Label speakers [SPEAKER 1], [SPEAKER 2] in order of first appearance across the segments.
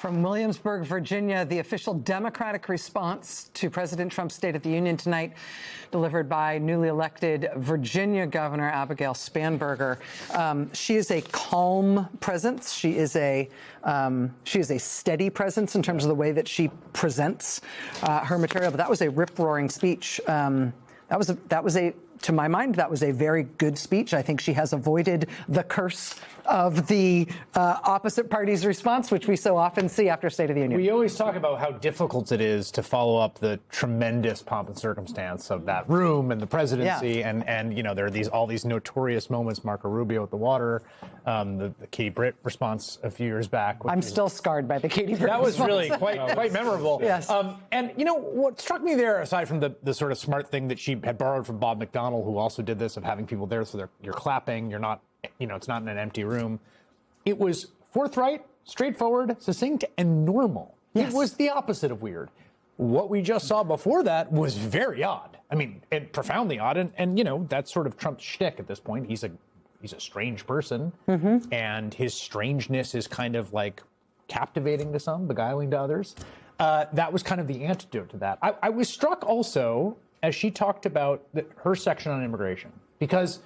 [SPEAKER 1] From Williamsburg, Virginia, the official Democratic response to President Trump's State of the Union tonight, delivered by newly elected Virginia Governor Abigail Spanberger. She is a calm presence. She is a steady presence in terms of the way that she presents her material. But that was a rip-roaring speech. To my mind, that was a very good speech. I think she has avoided the curse of the opposite party's response, which we so often see after State of the Union.
[SPEAKER 2] We always talk about how difficult it is to follow up the tremendous pomp and circumstance of that room and the presidency, and you know, there are all these notorious moments. Marco Rubio at the water, the Katie Britt response a few years back.
[SPEAKER 1] I'm still scarred by the Katie Britt
[SPEAKER 2] That was
[SPEAKER 1] response.
[SPEAKER 2] really quite memorable.
[SPEAKER 1] Yes.
[SPEAKER 2] And you know what struck me there, aside from the sort of smart thing that she had borrowed from Bob McDonnell, who also did this, of having people there so you're clapping, you're not, you know, it's not in an empty room. It was forthright, straightforward, succinct, and normal. Yes. It was the opposite of weird. What we just saw before that was very odd. I mean, and profoundly odd. And you know, that's sort of Trump's shtick at this point. He's a strange person, and his strangeness is kind of like captivating to some, beguiling to others. That was kind of the antidote to that. I was struck also as she talked about her section on immigration, because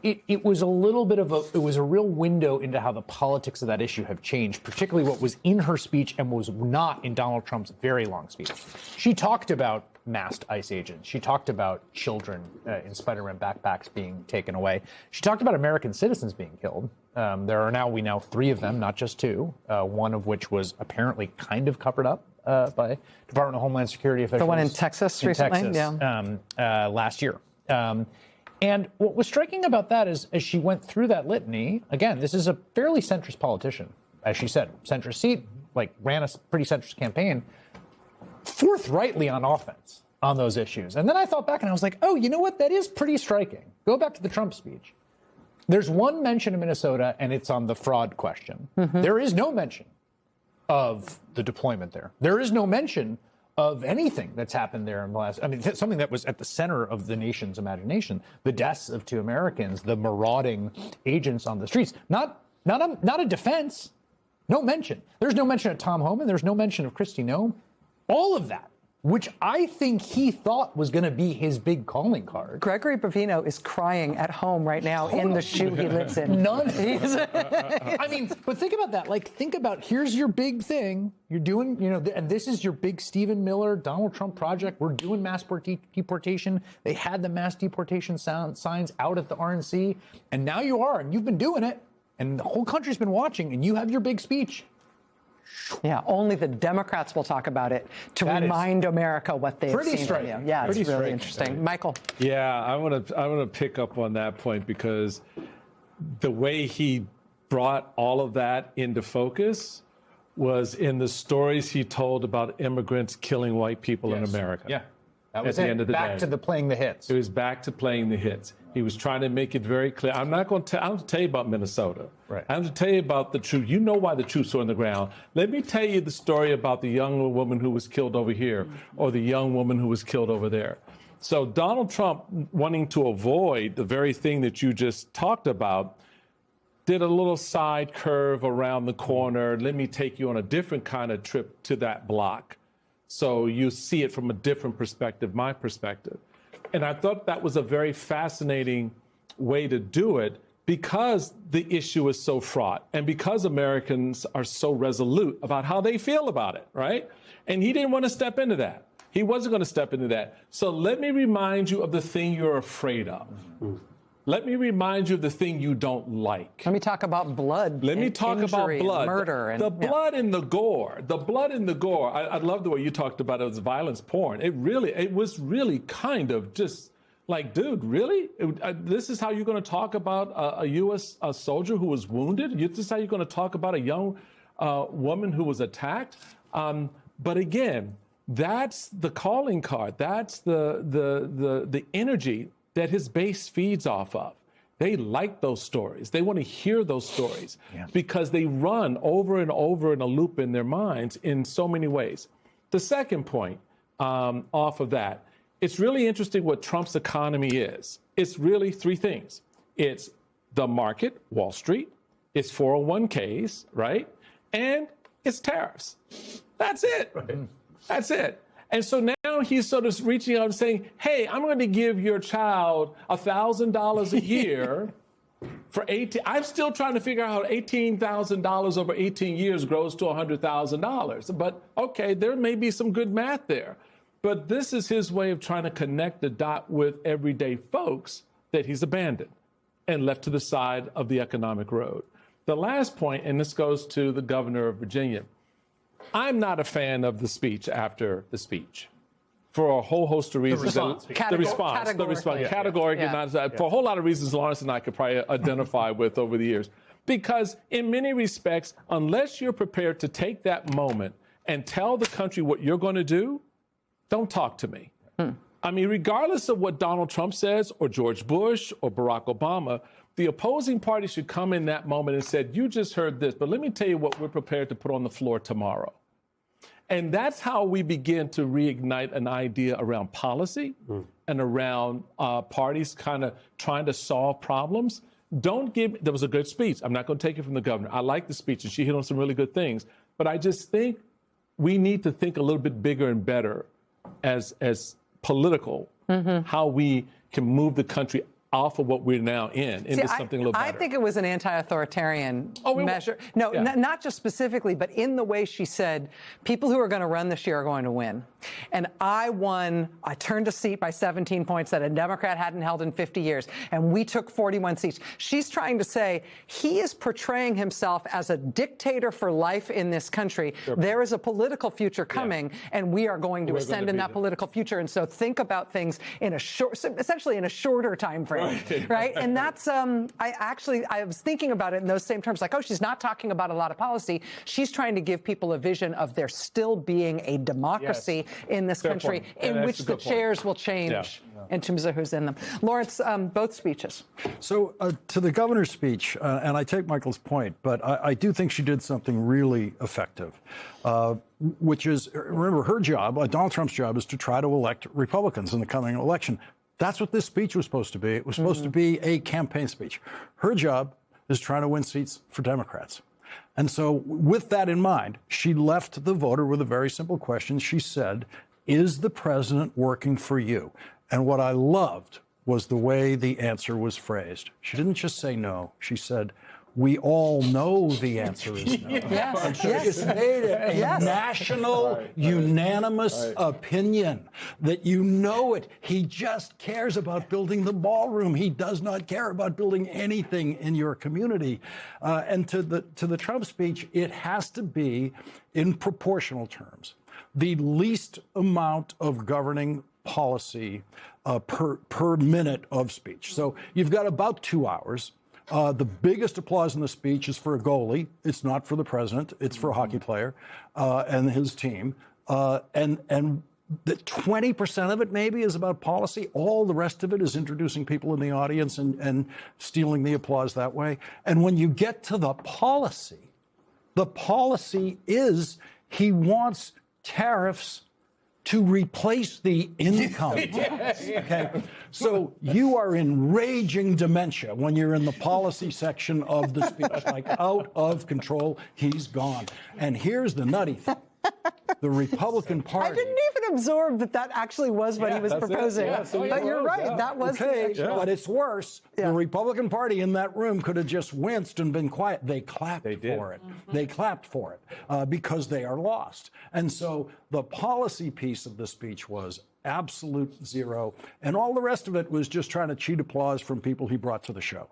[SPEAKER 2] it was a little bit of it was a real window into how the politics of that issue have changed, particularly what was in her speech and was not in Donald Trump's very long speech. She talked about masked ICE agents. She talked about children in Spider-Man backpacks being taken away. She talked about American citizens being killed. There are now, we know, 3 of them, not just 2, one of which was apparently kind of covered up by Department of Homeland Security officials.
[SPEAKER 1] The one in Texas recently?
[SPEAKER 2] Last year. And what was striking about that is, as she went through that litany, again, this is a fairly centrist politician, as she said, centrist seat, like ran a pretty centrist campaign, forthrightly on offense on those issues. And then I thought back and I was like, oh, you know what? That is pretty striking. Go back to the Trump speech. There's one mention of Minnesota, and it's on the fraud question. There is no mention of the deployment there. There is no mention of anything that's happened there in the last, I mean, something that was at the center of the nation's imagination, the deaths of 2 Americans, the marauding agents on the streets, not a defense, no mention. There's no mention of Tom Homan. There's no mention of Kristi Noem. All of that, which I think he thought was going to be his big calling card. Gregory
[SPEAKER 1] Bovino is crying at home right now in the shoe he lives in.
[SPEAKER 2] None. I mean, but think about that. Like, think about, here's your big thing. You're doing, you know, and this is your big Stephen Miller, Donald Trump project. We're doing mass deportation. They had the mass deportation signs out at the RNC. And now you are, and you've been doing it. And the whole country's been watching, and you have your big speech.
[SPEAKER 1] Yeah, only the Democrats will talk about it to remind America what they've seen from you. Yeah, it's really interesting. Michael.
[SPEAKER 3] Yeah, I want to pick up on that point, because the way he brought all of that into focus was in the stories he told about immigrants killing white people in America.
[SPEAKER 2] Yeah, that was at the end of the day. Back to playing the hits.
[SPEAKER 3] It was back to playing the hits. He was trying to make it very clear. I'm not going to tell you about Minnesota.
[SPEAKER 2] Right.
[SPEAKER 3] I'm going to tell you about the truth. You know why the troops are on the ground. Let me tell you the story about the young woman who was killed over here, or the young woman who was killed over there. So Donald Trump, wanting to avoid the very thing that you just talked about, did a little side curve around the corner. Let me take you on a different kind of trip to that block, so you see it from a different perspective, my perspective. And I thought that was a very fascinating way to do it, because the issue is so fraught and because Americans are so resolute about how they feel about it, right? And he didn't want to step into that. He wasn't going to step into that. So let me remind you of the thing you're afraid of. Let me remind you of the thing you don't like.
[SPEAKER 1] Let me talk about blood.
[SPEAKER 3] Let me talk about blood.
[SPEAKER 1] Murder.
[SPEAKER 3] The blood and the gore. The blood and the gore. I love the way you talked about it as violence porn. It was really kind of just like, dude, really? This is how you're going to talk about a U.S. soldier who was wounded? This is how you're going to talk about a young woman who was attacked? But again, that's the calling card. That's the energy that his base feeds off of. They like those stories. They want to hear those stories because they run over and over in a loop in their minds in so many ways. The second point off of that, it's really interesting what Trump's economy is. It's really 3 things. It's the market, Wall Street. It's 401ks, right? And It's tariffs. That's it. That's it. And so now he's sort of reaching out and saying, hey, I'm going to give your child $1,000 a year for 18. I'm still trying to figure out how $18,000 over 18 years grows to $100,000. But okay, there may be some good math there. But this is his way of trying to connect the dot with everyday folks that he's abandoned and left to the side of the economic road. The last point, and this goes to the governor of Virginia, I'm not a fan of the speech after the speech for a whole host of reasons. The response. Categorically, for a whole lot of reasons Lawrence and I could probably identify with over the years. Because in many respects, unless you're prepared to take that moment and tell the country what you're going to do, don't talk to me. I mean, regardless of what Donald Trump says or George Bush or Barack Obama, the opposing party should come in that moment and said, you just heard this, but let me tell you what we're prepared to put on the floor tomorrow. And that's how we begin to reignite an idea around policy and around parties kind of trying to solve problems. There was a good speech. I'm not going to take it from the governor. I like the speech, and she hit on some really good things. But I just think we need to think a little bit bigger and better as political, how we can move the country off of what we're now into something a little better.
[SPEAKER 1] I think it was an anti-authoritarian measure. No, not just specifically, but in the way she said, people who are going to run this year are going to win. And I turned a seat by 17 points that a Democrat hadn't held in 50 years, and we took 41 seats. She's trying to say he is portraying himself as a dictator for life in this country. Sure. There is a political future coming, and we are going to ascend in that political future. And so think about things in essentially in a shorter time frame. Right. And that's I was thinking about it in those same terms, like, oh, she's not talking about a lot of policy. She's trying to give people a vision of there still being a democracy in this country in which the chairs will change in terms of who's in them. Lawrence, both speeches.
[SPEAKER 4] So to the governor's speech, and I take Michael's point, but I do think she did something really effective, which is, remember, her job, Donald Trump's job, is to try to elect Republicans in the coming election. That's what this speech was supposed to be. It was supposed to be a campaign speech. Her job is trying to win seats for Democrats. And so with that in mind, she left the voter with a very simple question. She said, is the president working for you? And what I loved was the way the answer was phrased. She didn't just say no. She said, we all know the answer is no. And she just made it a national, unanimous opinion that you know it. He just cares about building the ballroom. He does not care about building anything in your community. And to the Trump speech, it has to be in proportional terms. The least amount of governing policy per minute of speech. So you've got about 2 hours. The biggest applause in the speech is for a goalie. It's not for the president. It's for a hockey player and his team. And the 20% of it maybe is about policy. All the rest of it is introducing people in the audience and stealing the applause that way. And when you get to the policy is he wants tariffs to replace the income tax. Okay, so you are in raging dementia when you're in the policy section of the speech, like out of control. He's gone. And here's the nutty thing. The Republican Party.
[SPEAKER 1] I didn't even absorb that actually was what he was proposing. But you're right. That was
[SPEAKER 4] but it's worse. The Republican Party in that room could have just winced and been quiet. They clapped for it. They clapped for it because they are lost. And so the policy piece of the speech was absolute zero. And all the rest of it was just trying to cheat applause from people he brought to the show.